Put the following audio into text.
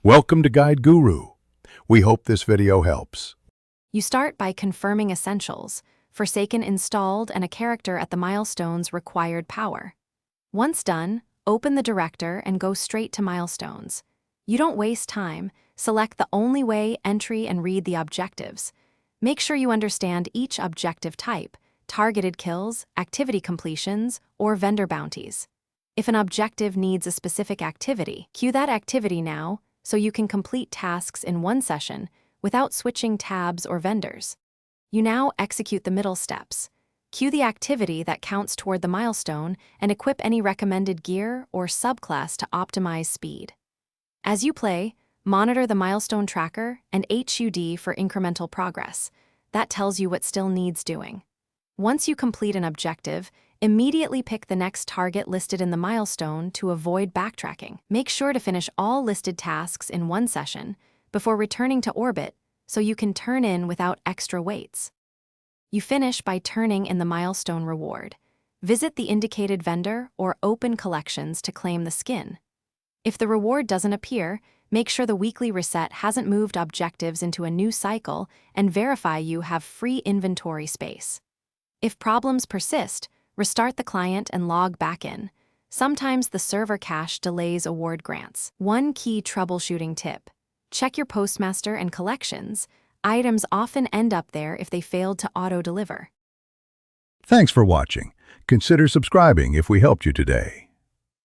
Welcome to Guide Guru. We hope this video helps. You start by confirming essentials, Forsaken installed and a character at the Milestone's required power. Once done, open the director and go straight to Milestones. You don't waste time, select the only way entry and read the objectives. Make sure you understand each objective type, targeted kills, activity completions, or vendor bounties. If an objective needs a specific activity, queue that activity now so you can complete tasks in one session without switching tabs or vendors. You now execute the middle steps. Queue the activity that counts toward the milestone and equip any recommended gear or subclass to optimize speed. As you play, monitor the milestone tracker and HUD for incremental progress. That tells you what still needs doing. Once you complete an objective, immediately pick the next target listed in the milestone to avoid backtracking. Make sure to finish all listed tasks in one session before returning to orbit so you can turn in without extra weights. You finish by turning in the milestone reward. Visit the indicated vendor or open collections to claim the skin. If the reward doesn't appear, make sure the weekly reset hasn't moved objectives into a new cycle and verify you have free inventory space. If problems persist, restart the client and log back in. Sometimes the server cache delays award grants. One key troubleshooting tip: check your postmaster and collections. Items often end up there if they failed to auto-deliver. Thanks for watching. Consider subscribing if we helped you today.